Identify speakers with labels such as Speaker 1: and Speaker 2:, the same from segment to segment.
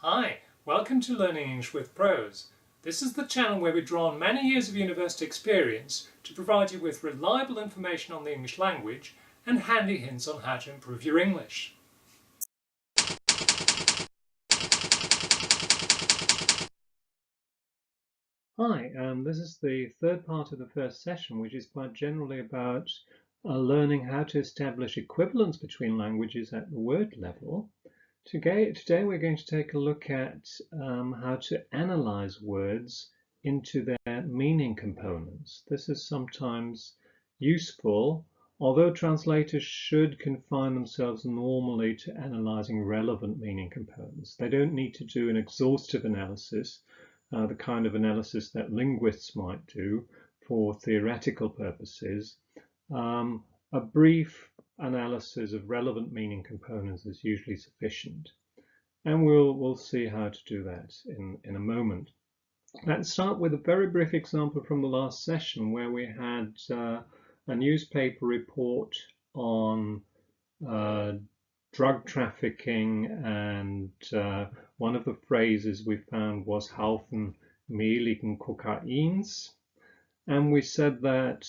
Speaker 1: Hi, welcome to Learning English with Pros. This is the channel where we draw on many years of university experience to provide you with reliable information on the English language and handy hints on how to improve your English. Hi, this is the third part of the first session, which is quite generally about learning how to establish equivalence between languages at the word level. Today we're going to take a look at how to analyze words into their meaning components. This is sometimes useful, although translators should confine themselves normally to analyzing relevant meaning components. They don't need to do an exhaustive analysis, the kind of analysis that linguists might do for theoretical purposes. A brief analysis of relevant meaning components is usually sufficient, and we'll see how to do that in a moment. Let's start with a very brief example from the last session where we had a newspaper report on drug trafficking, and one of the phrases we found was Haufen mehligen Kokains, and we said that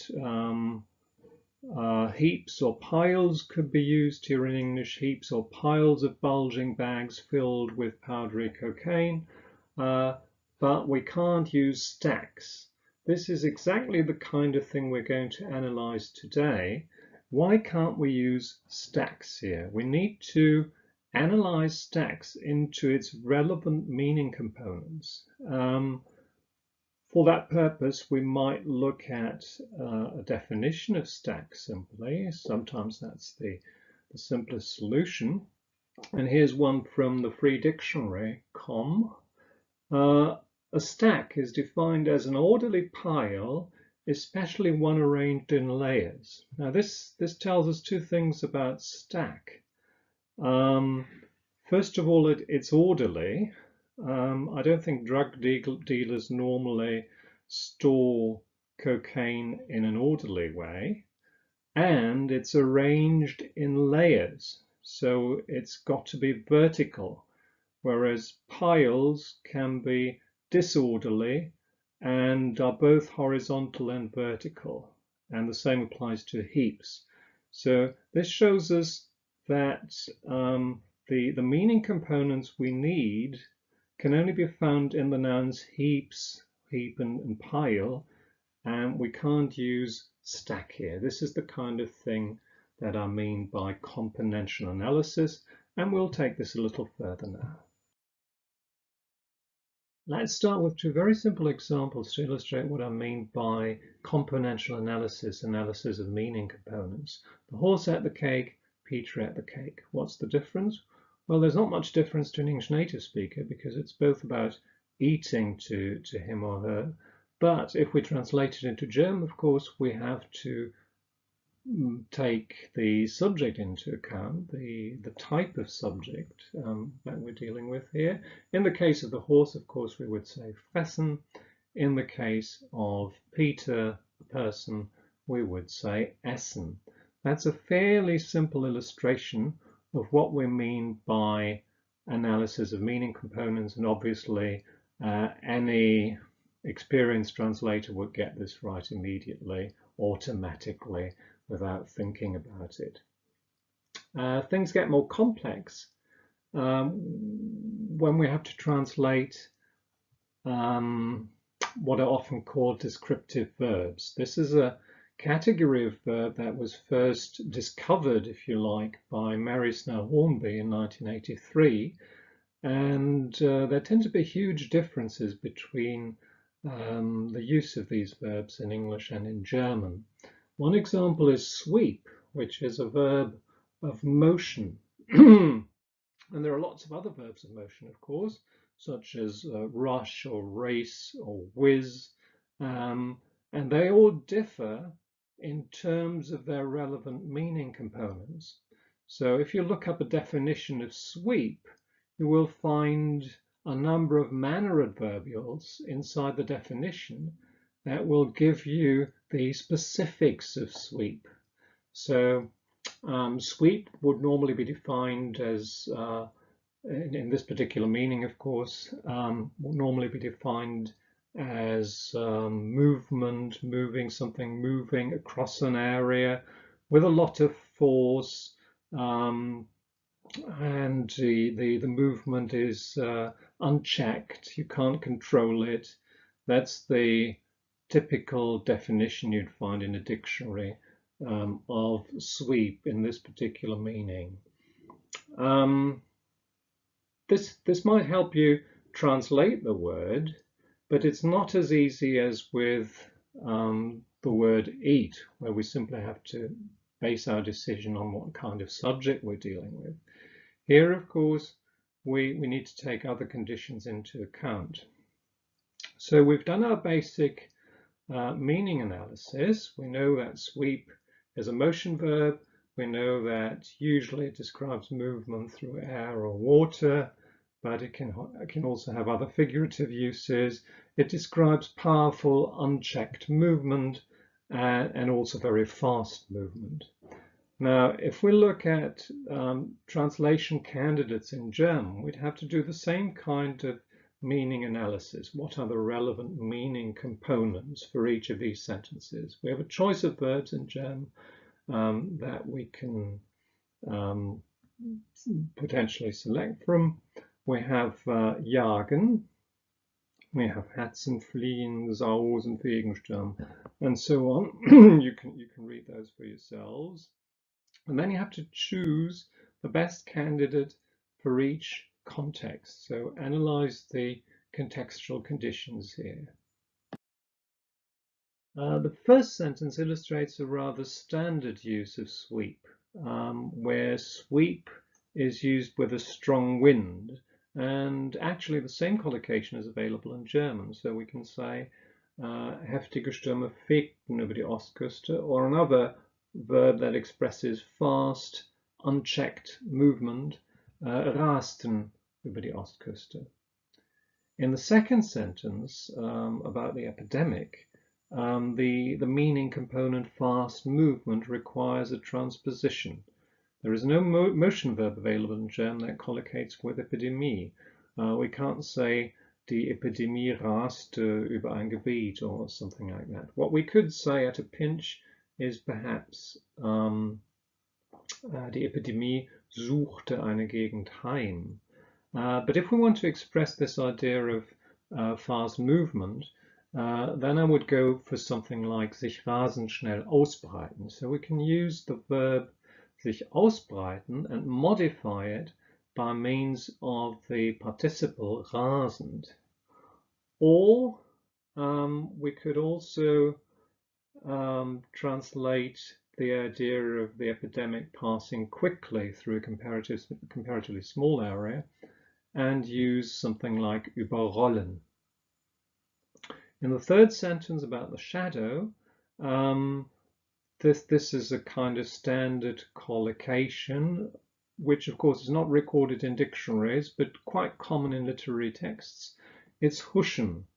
Speaker 1: heaps or piles could be used here in English, heaps or piles of bulging bags filled with powdery cocaine, but we can't use stacks. This is exactly the kind of thing we're going to analyze today. Why can't we use stacks here? We need to analyze stacks into its relevant meaning components. For that purpose, we might look at a definition of stack simply. Sometimes that's the simplest solution. And here's one from the Free Dictionary, com. A stack is defined as an orderly pile, especially one arranged in layers. Now this tells us two things about stack. First of all, it's orderly. I don't think drug dealers normally store cocaine in an orderly way, and it's arranged in layers, so it's got to be vertical, whereas piles can be disorderly and are both horizontal and vertical, and the same applies to heaps. So this shows us that the meaning components we need can only be found in the nouns heaps, heap and pile, and we can't use stack here. This is the kind of thing that I mean by componential analysis, and we'll take this a little further now. Let's start with two very simple examples to illustrate what I mean by componential analysis, analysis of meaning components. The horse ate the cake, Peter ate the cake. What's the difference? Well, there's not much difference to an English native speaker because it's both about eating to him or her. But if we translate it into German, of course, we have to take the subject into account, the type of subject that we're dealing with here. In the case of the horse, of course, we would say fressen. In the case of Peter, the person, we would say essen. That's a fairly simple illustration of what we mean by analysis of meaning components, and obviously any experienced translator would get this right immediately, automatically, without thinking about it. Things get more complex when we have to translate what are often called descriptive verbs. This is a category of verb that was first discovered, if you like, by Mary Snell Hornby in 1983, and there tend to be huge differences between the use of these verbs in English and in German. One example is sweep, which is a verb of motion. And there are lots of other verbs of motion, of course, such as rush or race or whiz, and they all differ in terms of their relevant meaning components. So if you look up a definition of sweep, you will find a number of manner adverbials inside the definition that will give you the specifics of sweep. So sweep would normally be defined as in this particular meaning, of course, will normally be defined as movement, moving across an area with a lot of force, and the movement is unchecked. You can't control it. That's the typical definition you'd find in a dictionary of sweep in this particular meaning. This might help you translate the word, but it's not as easy as with the word eat, where we simply have to base our decision on what kind of subject we're dealing with. Here, of course, we need to take other conditions into account. So we've done our basic meaning analysis. We know that sweep is a motion verb. We know that usually it describes movement through air or water, but it can also have other figurative uses. It describes powerful, unchecked movement and also very fast movement. Now, if we look at translation candidates in German, we'd have to do the same kind of meaning analysis. What are the relevant meaning components for each of these sentences? We have a choice of verbs in German that we can potentially select from. We have jagen, we have hetzen, fliehen, sausen, Wegensturm, and so on. you can read those for yourselves. And then you have to choose the best candidate for each context. So analyze the contextual conditions here. The first sentence illustrates a rather standard use of sweep, where sweep is used with a strong wind. And actually the same collocation is available in German. So we can say heftige Stürme fegten über die Ostküste, or another verb that expresses fast, unchecked movement, rasten über die Ostküste. In the second sentence about the epidemic, the meaning component fast movement requires a transposition. There is no motion verb available in German that collocates with Epidemie. We can't say die Epidemie raste über ein Gebiet or something like that. What we could say at a pinch is perhaps die Epidemie suchte eine Gegend heim. But if we want to express this idea of fast movement, then I would go for something like sich rasend schnell ausbreiten. So we can use the verb sich ausbreiten and modify it by means of the participle rasend. Or we could also translate the idea of the epidemic passing quickly through a comparatively small area and use something like überrollen. In the third sentence about the shadow, this is a kind of standard collocation, which of course is not recorded in dictionaries, but quite common in literary texts. It's huschen,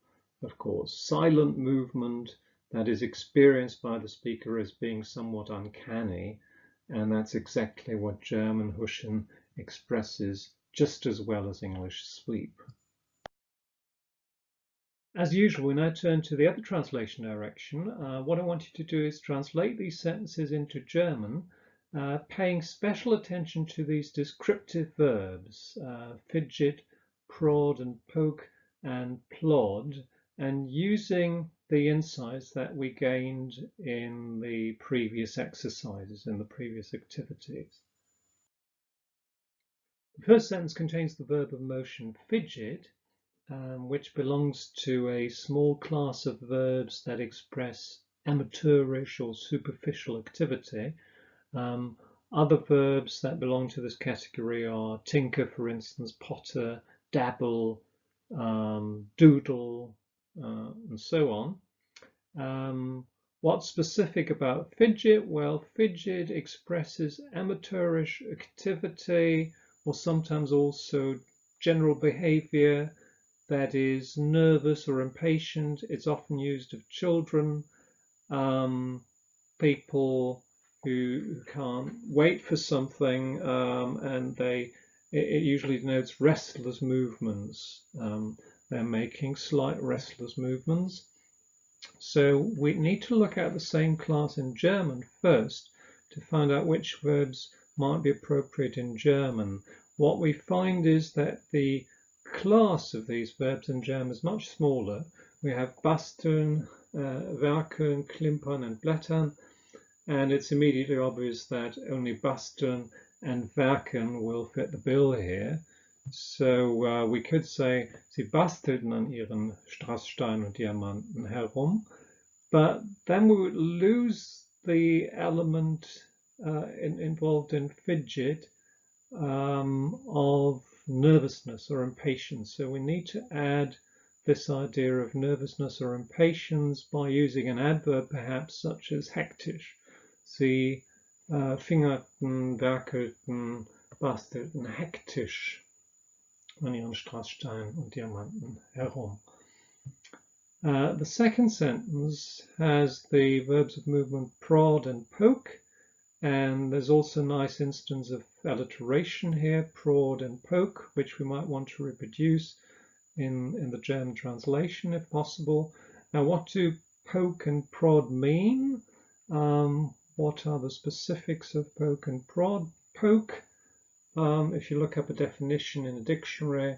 Speaker 1: of course, silent movement that is experienced by the speaker as being somewhat uncanny, and that's exactly what German huschen expresses just as well as English sweep. As usual, we now turn to the other translation direction. What I want you to do is translate these sentences into German, paying special attention to these descriptive verbs, fidget, prod and poke and plod, and using the insights that we gained in the previous exercises, in the previous activities. The first sentence contains the verb of motion fidget, which belongs to a small class of verbs that express amateurish or superficial activity. Other verbs that belong to this category are tinker, for instance, potter, dabble, doodle, and so on. What's specific about fidget? Well, fidget expresses amateurish activity or sometimes also general behavior that is nervous or impatient. It's often used of children, people who can't wait for something, and they it usually denotes restless movements. They're making slight restless movements. So we need to look at the same class in German first to find out which verbs might be appropriate in German. What we find is that the class of these verbs in German is much smaller. We have basteln, werkeln, klimpern, and blättern, and it's immediately obvious that only basteln and werken will fit the bill here. So we could say, sie bastelten an ihren Strasssteinen und Diamanten herum, but then we would lose the element involved in fidget of nervousness or impatience. So we need to add this idea of nervousness or impatience by using an adverb perhaps such as hektisch. Sie fingerten, werkelten, bastelten hektisch an ihren Strasssteinen und Diamanten herum. The second sentence has the verbs of movement prod and poke, and there's also a nice instance of alliteration here, prod and poke, which we might want to reproduce in the German translation if possible. Now, what do poke and prod mean? What are the specifics of poke and prod? Poke, if you look up a definition in a dictionary,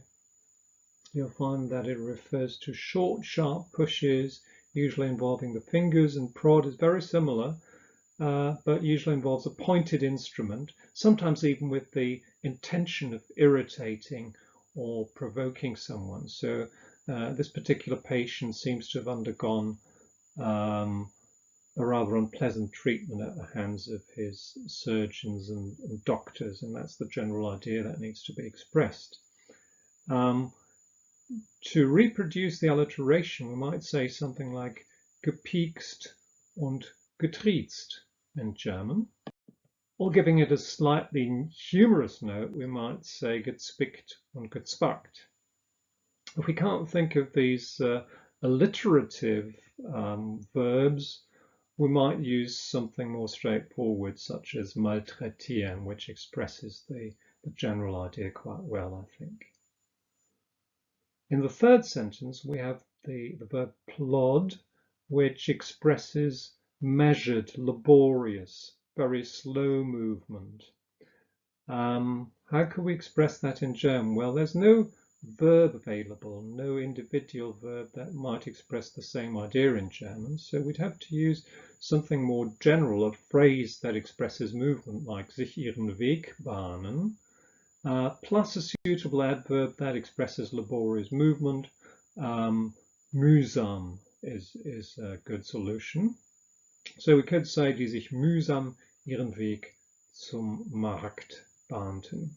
Speaker 1: you'll find that it refers to short, sharp pushes, usually involving the fingers, and prod is very similar, but usually involves a pointed instrument, sometimes even with the intention of irritating or provoking someone. So this particular patient seems to have undergone a rather unpleasant treatment at the hands of his surgeons and doctors, and that's the general idea that needs to be expressed. To reproduce the alliteration, we might say something like gepiekst und getriezt in German, or giving it a slightly humorous note, we might say gezwickt und gezwackt. If we can't think of these alliterative verbs, we might use something more straightforward, such as malträtieren, which expresses the general idea quite well, I think. In the third sentence, we have the verb plod, which expresses measured, laborious, very slow movement. How can we express that in German? Well, there's no verb available, no individual verb that might express the same idea in German. So we'd have to use something more general, a phrase that expresses movement, like sich ihren Weg bahnen, plus a suitable adverb that expresses laborious movement. Mühsam is a good solution. So we could say, die sich mühsam ihren Weg zum Markt bahnten.